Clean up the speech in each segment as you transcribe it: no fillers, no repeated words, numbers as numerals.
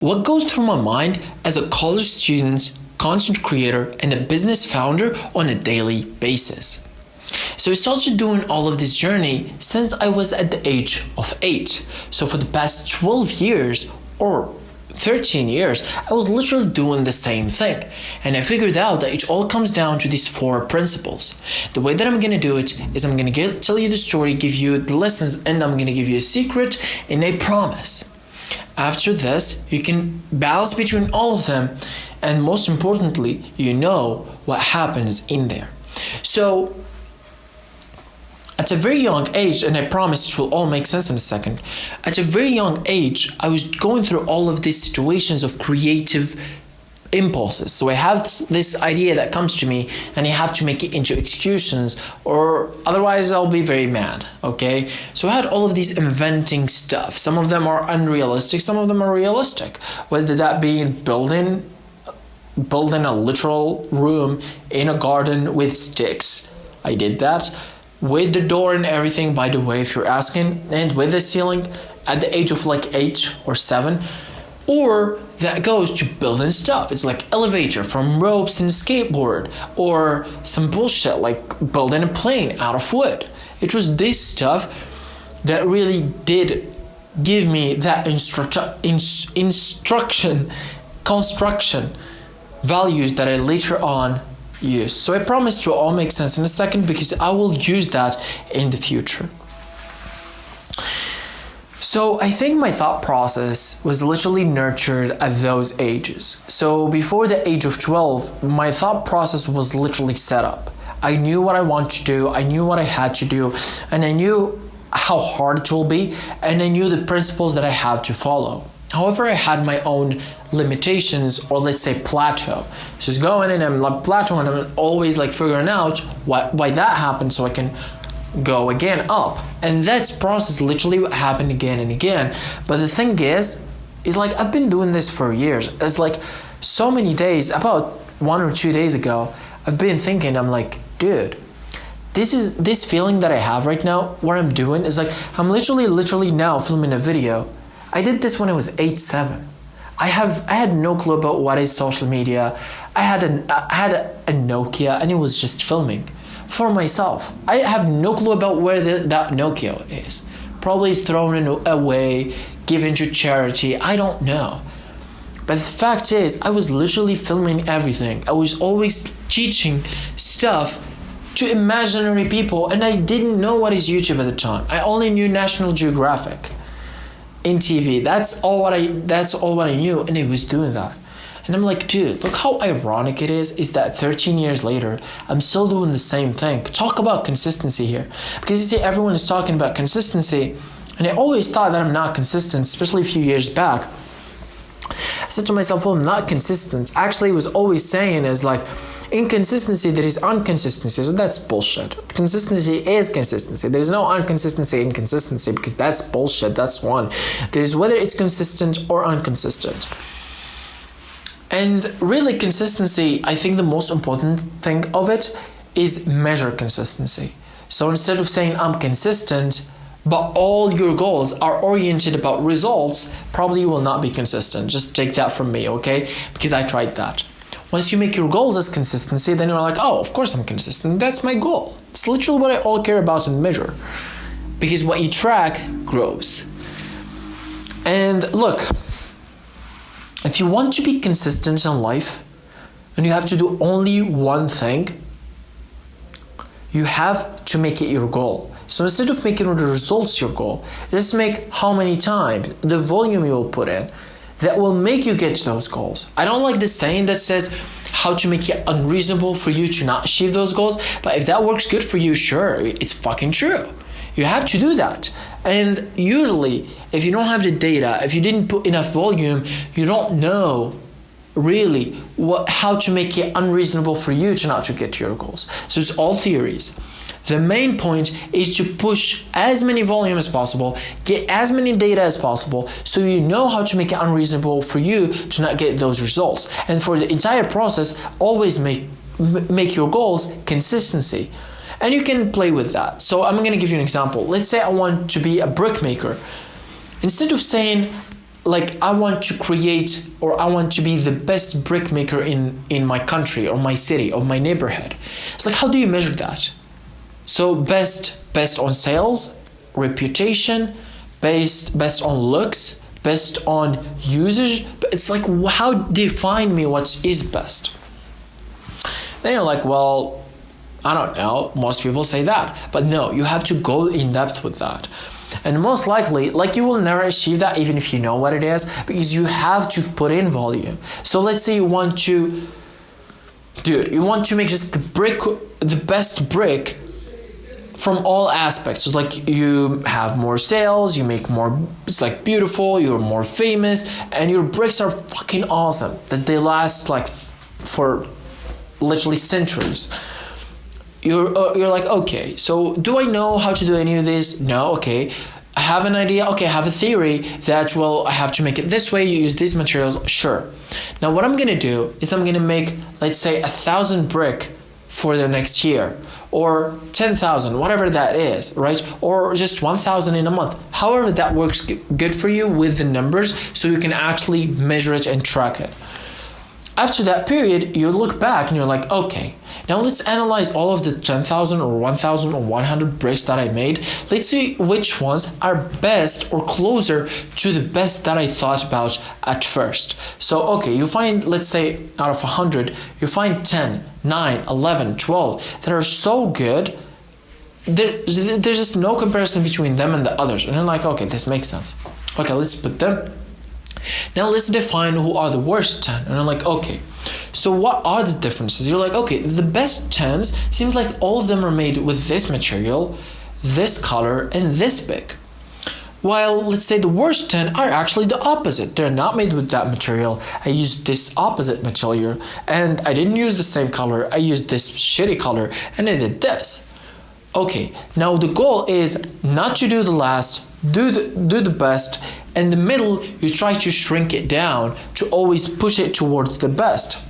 What goes through my mind as a college student, content creator, and a business founder on a daily basis? So I started doing all of this journey since I was at the age of 8. So for the past 12 years or 13 years, I was literally doing the same thing. And I figured out that it all comes down to these 4 principles. The way that I'm going to do it is I'm going to tell you the story, give you the lessons, and I'm going to give you a secret and a promise. After this, you can balance between all of them, and most importantly, you know what happens in there. So at a very young age, and I promise it will all make sense in a second, at a very young age, I was going through all of these situations of creative impulses. So I have this idea that comes to me and I have to make it into executions, or otherwise I'll be very mad, okay? So I had all of these inventing stuff. Some of them are unrealistic, some of them are realistic. Whether that be in building a literal room in a garden with sticks. I did that. With the door and everything, by the way, if you're asking, and with the ceiling at the age of like 8 or 7. Or that goes to building stuff. It's like elevator from ropes and skateboard, or some bullshit like building a plane out of wood. It was this stuff that really did give me that construction values that I later on used. So I promise to all make sense in a second, because I will use that in the future. So I think my thought process was literally nurtured at those ages. So before the age of 12, my thought process was literally set up. I knew what I wanted to do, I knew what I had to do, and I knew how hard it will be, and I knew the principles that I have to follow. However, I had my own limitations, or let's say plateau. Just going and I'm like plateauing, and I'm always like figuring out why that happened, so I can go again up. And that's process literally what happened again and again. But the thing is like I've been doing this for years. It's like so many days, about 1 or 2 days ago, I've been thinking, I'm like, dude, this feeling that I have right now, what I'm doing is like, I'm literally now filming a video. I did this when I was 8-7. I had no clue about what is social media. I had a Nokia, and it was just filming for myself. I have no clue about where that Nokia is. Probably it's thrown away, given to charity. I don't know. But the fact is, I was literally filming everything. I was always teaching stuff to imaginary people, and I didn't know what is YouTube at the time. I only knew National Geographic in TV. That's all what I knew, and I was doing that. And I'm like, dude, look how ironic it is that 13 years later, I'm still doing the same thing. Talk about consistency here. Because you see, everyone is talking about consistency, and I always thought that I'm not consistent, especially a few years back. I said to myself, well, I'm not consistent. Actually, I was always saying is like, inconsistency, there is inconsistency. So that's bullshit. Consistency is consistency. There is no inconsistency in consistency, because that's bullshit. That's one. There is whether it's consistent or inconsistent. And really, consistency, I think the most important thing of it is measure consistency. So instead of saying I'm consistent, but all your goals are oriented about results, probably you will not be consistent. Just take that from me, okay? Because I tried that. Once you make your goals as consistency, then you're like, oh, of course I'm consistent. That's my goal. It's literally what I all care about and measure. Because what you track grows. And look, if you want to be consistent in life, and you have to do only one thing, you have to make it your goal. So instead of making the results your goal, just make how many times, the volume you will put in, that will make you get to those goals. I don't like the saying that says how to make it unreasonable for you to not achieve those goals, but if that works good for you, sure, it's fucking true. You have to do that. And usually, if you don't have the data, if you didn't put enough volume, you don't know really how to make it unreasonable for you to not to get to your goals. So it's all theories. The main point is to push as many volume as possible, get as many data as possible, so you know how to make it unreasonable for you to not get those results. And for the entire process, always make your goals consistency. And you can play with that. So I'm going to give you an example. Let's say I want to be a brick maker. Instead of saying like I want to create, or I want to be the best brick maker in my country or my city or my neighborhood. It's like, how do you measure that? So best on sales, reputation, best on looks, best on usage. But it's like, how define me what is best? Then you're like, well, I don't know, most people say that. But no, you have to go in depth with that. And most likely, like, you will never achieve that even if you know what it is, because you have to put in volume. So let's say you want to make just the best brick from all aspects. So like, you have more sales, you make more, it's like beautiful, you're more famous, and your bricks are fucking awesome, that they last like for literally centuries. You're like, okay, so do I know how to do any of this? No. Okay, I have an idea. Okay, I have a theory that, well, I have to make it this way, you use these materials. Sure. Now what I'm gonna do is I'm gonna make, let's say, 1,000 brick for the next year, or 10,000, whatever that is, right? Or just 1,000 in a month. However that works good for you with the numbers, so you can actually measure it and track it. After that period, you look back and you're like, okay, now let's analyze all of the 10,000 or 1,000 or 100 bricks that I made. Let's see which ones are best or closer to the best that I thought about at first. So, okay, you find, let's say, out of 100, you find 10, 9, 11, 12 that are so good, there's just no comparison between them and the others. And you're like, okay, this makes sense. Okay, let's put them. Now let's define who are the worst 10. And I'm like, okay, so what are the differences? You're like, okay, the best 10s seems like all of them are made with this material, this color, and this big. While let's say the worst 10 are actually the opposite. They're not made with that material. I used this opposite material, and I didn't use the same color. I used this shitty color, and I did this. Okay, now the goal is not to do the last, do the best. In the middle, you try to shrink it down to always push it towards the best.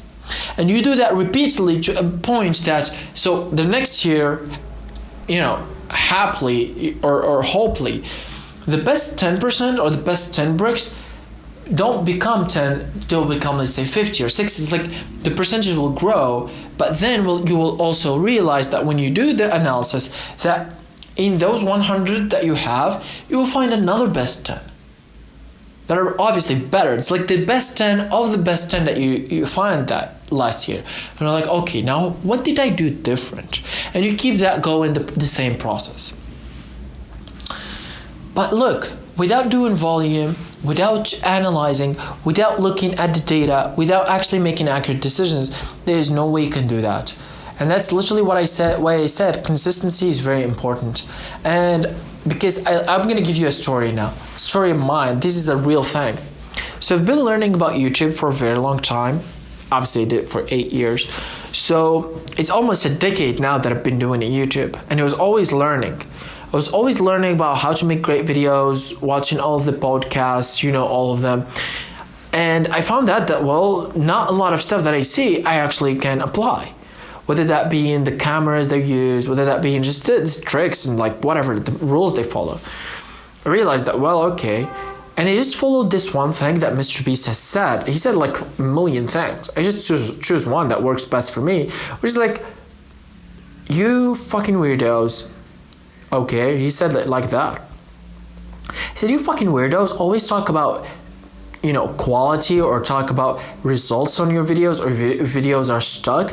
And you do that repeatedly to a point that, so the next year, happily or hopefully, the best 10% or the best 10 bricks don't become 10, they'll become, let's say, 50 or 60. It's like the percentage will grow, but then you will also realize that when you do the analysis, that in those 100 that you have, you will find another best 10 that are obviously better. It's like the best 10 of the best 10 that you find that last year. And you're like, okay, now what did I do different? And you keep that going, the same process. But look, without doing volume, without analyzing, without looking at the data, without actually making accurate decisions, there is no way you can do that. And that's literally why I said consistency is very important. And because I'm going to give you a story now. A story of mine. This is a real thing. So I've been learning about YouTube for a very long time. Obviously I did it for 8 years. So it's almost a decade now that I've been doing YouTube. And I was always learning. I was always learning about how to make great videos, watching all of the podcasts, all of them. And I found out that, well, not a lot of stuff that I see I actually can apply. Whether that be in the cameras they use, whether that be in just the tricks and like whatever, the rules they follow. I realized that, well, okay. And I just followed this one thing that Mr. Beast has said. He said like a million things. I just choose one that works best for me, which is like, you fucking weirdos. Okay, he said it like that. He said, you fucking weirdos always talk about, quality or talk about results on your videos, or videos are stuck.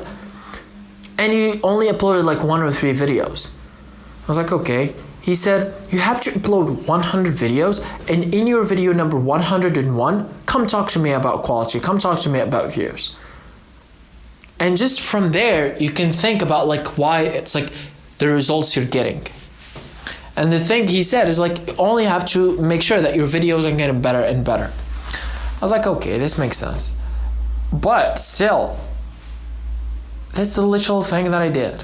And you only uploaded like 1 or 3 videos. I was like, okay. He said, you have to upload 100 videos, and in your video number 101, come talk to me about quality. Come talk to me about views. And just from there, you can think about like why it's like the results you're getting. And the thing he said is like, you only have to make sure that your videos are getting better and better. I was like, okay, this makes sense. But still, that's the literal thing that I did.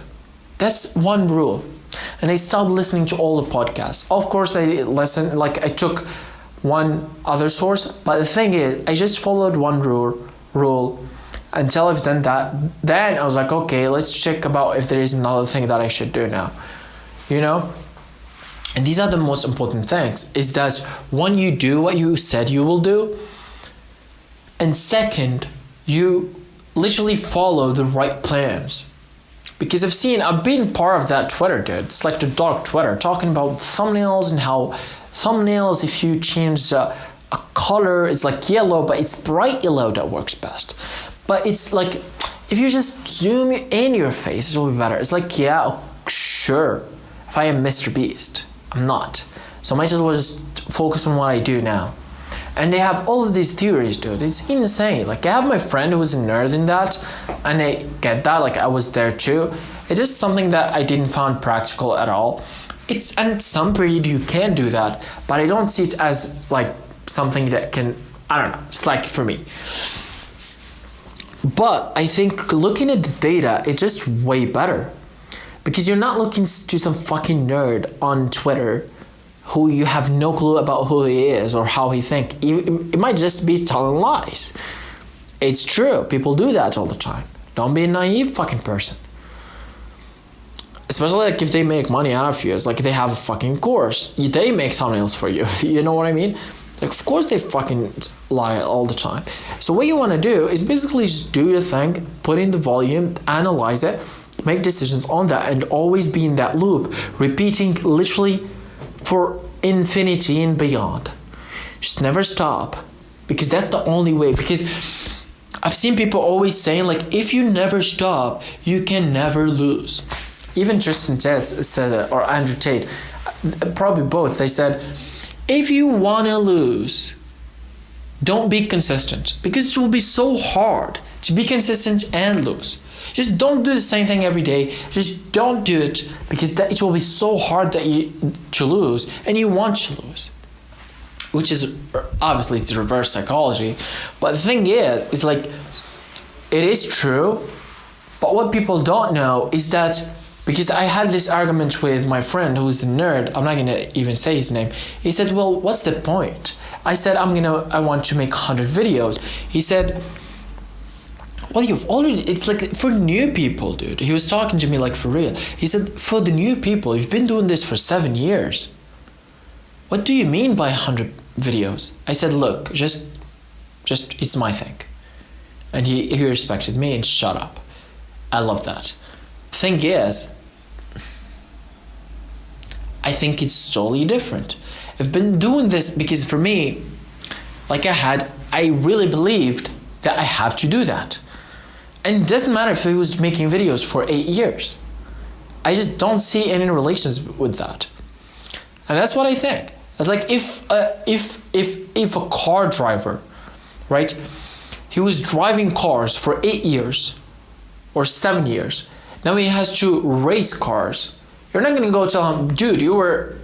That's one rule. And I stopped listening to all the podcasts. Of course, I listened, like I took one other source. But the thing is, I just followed one rule until I've done that. Then I was like, okay, let's check about if there is another thing that I should do now. And these are the most important things, is that one, you do what you said you will do, and second, you literally follow the right plans. Because I've been part of that Twitter, dude. It's like the dark Twitter, talking about thumbnails and how thumbnails, if you change a color, it's like yellow, but it's bright yellow that works best. But it's like, if you just zoom in your face, it will be better. It's like, yeah, sure, if I am Mr. Beast, I'm not. So I might as well just focus on what I do now. And they have all of these theories, dude. It's insane. Like, I have my friend who was a nerd in that, and I get that. Like, I was there too. It's just something that I didn't find practical at all. And some period you can do that, but I don't see it as like something that can, I don't know, it's like for me. But I think looking at the data, it's just way better. Because you're not looking to some fucking nerd on Twitter who you have no clue about who he is or how he thinks. It might just be telling lies. It's true. People do that all the time. Don't be a naive fucking person. Especially like if they make money out of you. It's like they have a fucking course. They make thumbnails for you. You know what I mean? Like, of course they fucking lie all the time. So what you want to do is basically just do your thing, put in the volume, analyze it, make decisions on that, and always be in that loop, repeating literally for infinity and beyond. Just never stop, because that's the only way. Because I've seen people always saying, like, if you never stop, you can never lose. Even Tristan Tate said it, or Andrew Tate, probably both. They said, if you want to lose, don't be consistent, because it will be so hard to be consistent and lose. Just don't do the same thing every day. Just don't do it, because it will be so hard to lose, and you want to lose. Which is, obviously, it's reverse psychology. But the thing is like, it is true, but what people don't know is that, because I had this argument with my friend who's a nerd, I'm not going to even say his name. He said, well, what's the point? I said, I want to make 100 videos. He said, well, it's like for new people, dude. He was talking to me like for real. He said, for the new people, you've been doing this for 7 years. What do you mean by 100 videos? I said, look, just it's my thing. And he respected me and shut up. I love that. Thing is, I think it's totally different. I've been doing this because for me, like I really believed that I have to do that. And it doesn't matter if I was making videos for 8 years. I just don't see any relations with that. And that's what I think. It's like if a car driver, right, he was driving cars for 8 years or 7 years. Now he has to race cars. You're not going to go tell him, dude, you were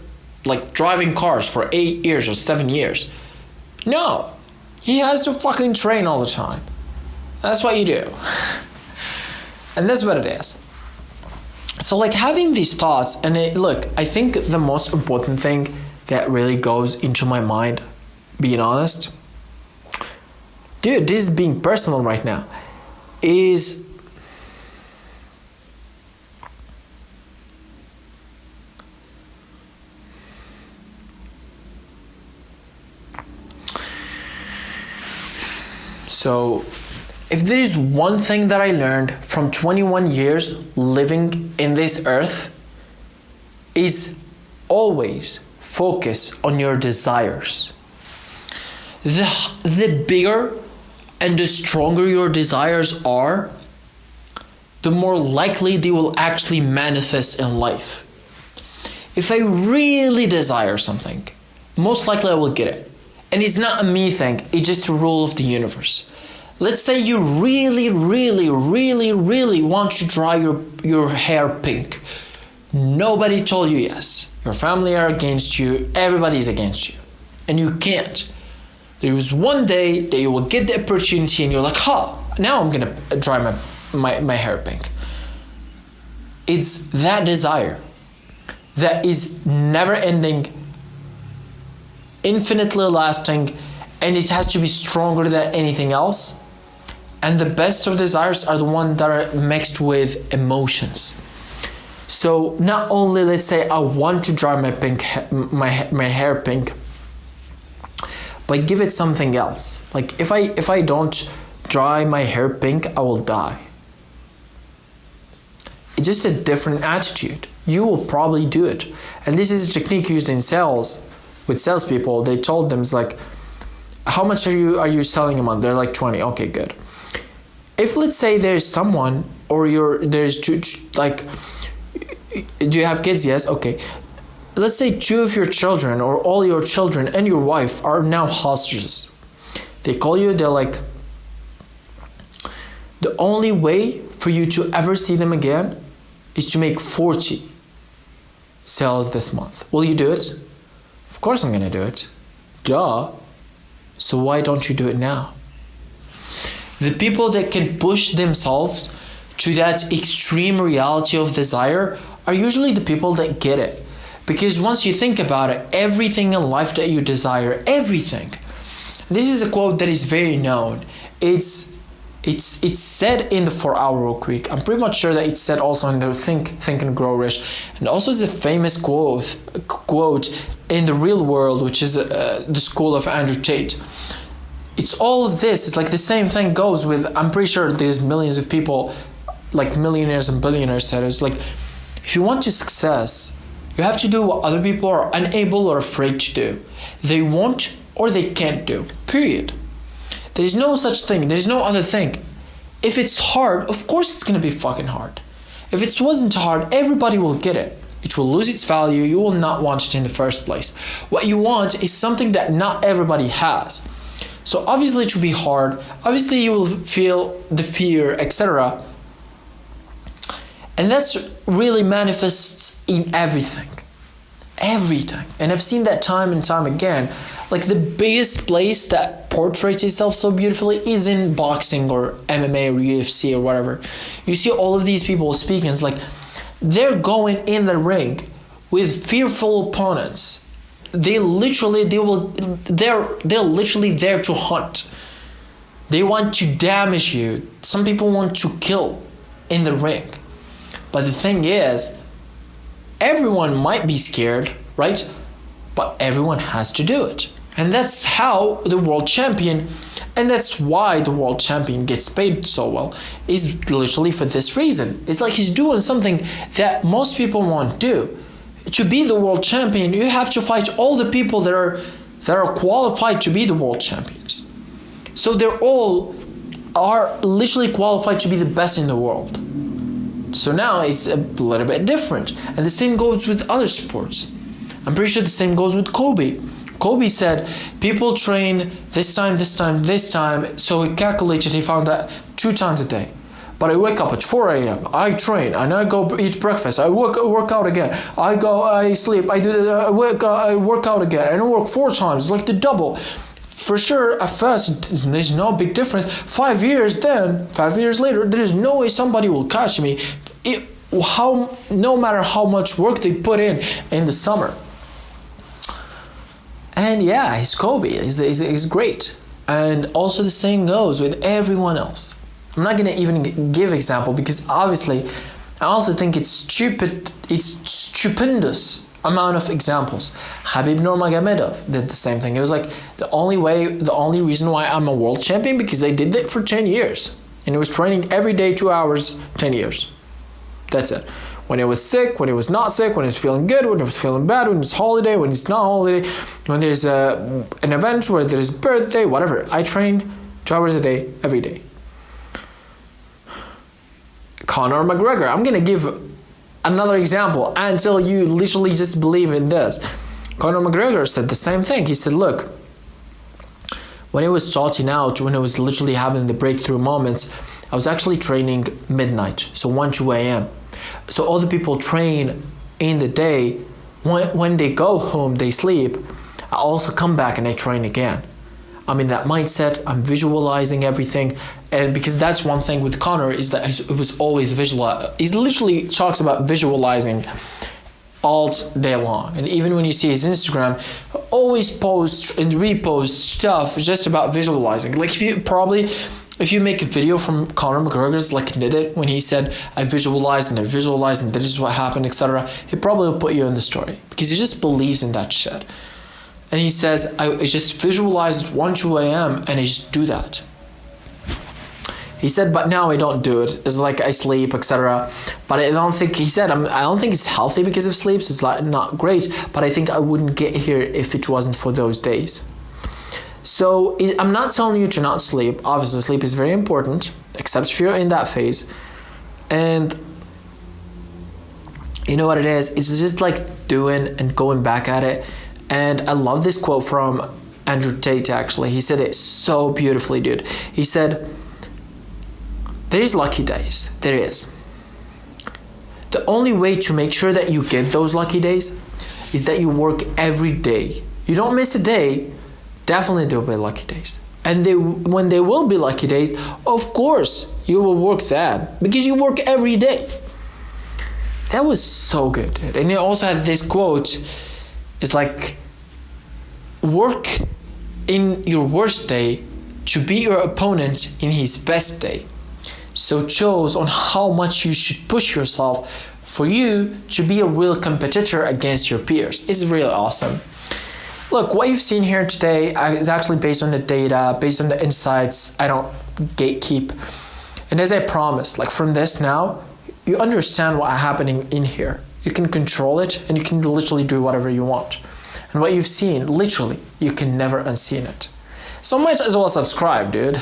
like driving cars for 8 years or 7 years. No, he has to fucking train all the time. That's what you do. And that's what it is. So like having these thoughts, and look, I think the most important thing that really goes into my mind, being honest, dude, this is being personal right now, is so if there is one thing that I learned from 21 years living in this earth, is always focus on your desires. The bigger and the stronger your desires are, the more likely they will actually manifest in life. If I really desire something, most likely I will get it. And it's not a me thing, it's just a rule of the universe. Let's say you really, really, really, really want to dye your hair pink. Nobody told you yes. Your family are against you, everybody is against you. And you can't. There is one day that you will get the opportunity and you're like, now I'm gonna dye my hair pink. It's that desire that is never ending, infinitely lasting, and it has to be stronger than anything else. And the best of desires are the ones that are mixed with emotions. So not only, let's say, I want to dye my hair pink, but give it something else. Like if I don't dye my hair pink, I will die. It's just a different attitude. You will probably do it. And this is a technique used in sales with salespeople. They told them, it's like, how much are you selling a month? They're like 20. Okay, good. If let's say there's someone, or there's two, like, do you have kids? Yes. Okay. Let's say 2 of your children, or all your children and your wife, are now hostages. They call you, they're like, the only way for you to ever see them again is to make 40 sales this month. Will you do it? Of course I'm gonna do it. Duh. So why don't you do it now? The people that can push themselves to that extreme reality of desire are usually the people that get it. Because once you think about it, everything in life that you desire, everything. This is a quote that is very known. It's said in the 4-Hour Work Week. I'm pretty much sure that it's said also in the Think and Grow Rich. And also it's a famous quote in the real world, which is the school of Andrew Tate. It's all of this. It's like the same thing goes with, I'm pretty sure there's millions of people, like millionaires and billionaires said. It's like, if you want to success, you have to do what other people are unable or afraid to do. They won't or they can't do. Period. There is no such thing. There is no other thing. If it's hard, of course it's going to be fucking hard. If it wasn't hard, everybody will get it. It will lose its value. You will not want it in the first place. What you want is something that not everybody has. So obviously it will be hard. Obviously you will feel the fear, etc. And that's really manifests in everything. Everything. And I've seen that time and time again. Like the biggest place that portrays itself so beautifully is in boxing or MMA or UFC or whatever. You see all of these people speaking, it's like they're going in the ring with fearful opponents. They're literally there to hunt. They want to damage you. Some people want to kill in the ring. But the thing is, everyone might be scared, right? But everyone has to do it. And that's how the world champion, and that's why the world champion gets paid so well, is literally for this reason. It's like he's doing something that most people won't do. To be the world champion, you have to fight all the people that are qualified to be the world champions. So they're all are literally qualified to be the best in the world. So now it's a little bit different. And the same goes with other sports. I'm pretty sure the same goes with Kobe. Kobe said, people train this time. So he calculated, he found that 2 times a day. But I wake up at 4 a.m. I train and I go eat breakfast. I work out again. I sleep. I work out again. And I work 4 times, like the double. For sure, at first, there's no big difference. 5 years later, there is no way somebody will catch me. No matter how much work they put in the summer. And yeah, he's Kobe. He's great. And also the same goes with everyone else. I'm not gonna even give example because obviously, I also think it's stupid. It's stupendous amount of examples. Khabib Nurmagomedov did the same thing. It was like the only reason why I'm a world champion because I did it for 10 years. And he was training every day 2 hours, 10 years. That's it. When he was sick, when he was not sick, when he was feeling good, when he was feeling bad, when it's holiday, when it's not holiday, when there's an event, where there's birthday, whatever. I trained 2 hours a day, every day. Conor McGregor. I'm going to give another example until you literally just believe in this. Conor McGregor said the same thing. He said, look, when he was starting out, when he was literally having the breakthrough moments, I was actually training midnight, so 2 a.m. So all the people train in the day. When they go home, they sleep. I also come back and I train again. I'm in that mindset. I'm visualizing everything. And because that's one thing with Conor is that it was always visual. He literally talks about visualizing all day long. And even when you see his Instagram, always posts and reposts stuff just about visualizing. Like if you probably if you make a video from Conor McGregor's like he did it when he said, I visualized and this is what happened, etc., he probably will put you in the story because he just believes in that shit. And he says, I just visualized 1, 2 a.m. and I just do that. He said, but now I don't do it. It's like I sleep, etc. But I don't think, he said, I don't think it's healthy because of sleep. So it's like not great, but I think I wouldn't get here if it wasn't for those days. So I'm not telling you to not sleep. Obviously, sleep is very important, except if you're in that phase. And you know what it is? It's just like doing and going back at it. And I love this quote from Andrew Tate, actually. He said it so beautifully, dude. He said, there is lucky days. There is. The only way to make sure that you get those lucky days is that you work every day. You don't miss a day, definitely there will be lucky days. And when there will be lucky days, of course, you will work that because you work every day. That was so good, dude. And he also had this quote. It's like, work in your worst day to beat your opponent in his best day. So it shows on how much you should push yourself for you to be a real competitor against your peers. It's really awesome. Look, what you've seen here today is actually based on the data, based on the insights. I don't gatekeep. And as I promised, like from this now, you understand what's happening in here. You can control it and you can literally do whatever you want. And what you've seen, literally, you can never unseen it. So might as well subscribe, dude.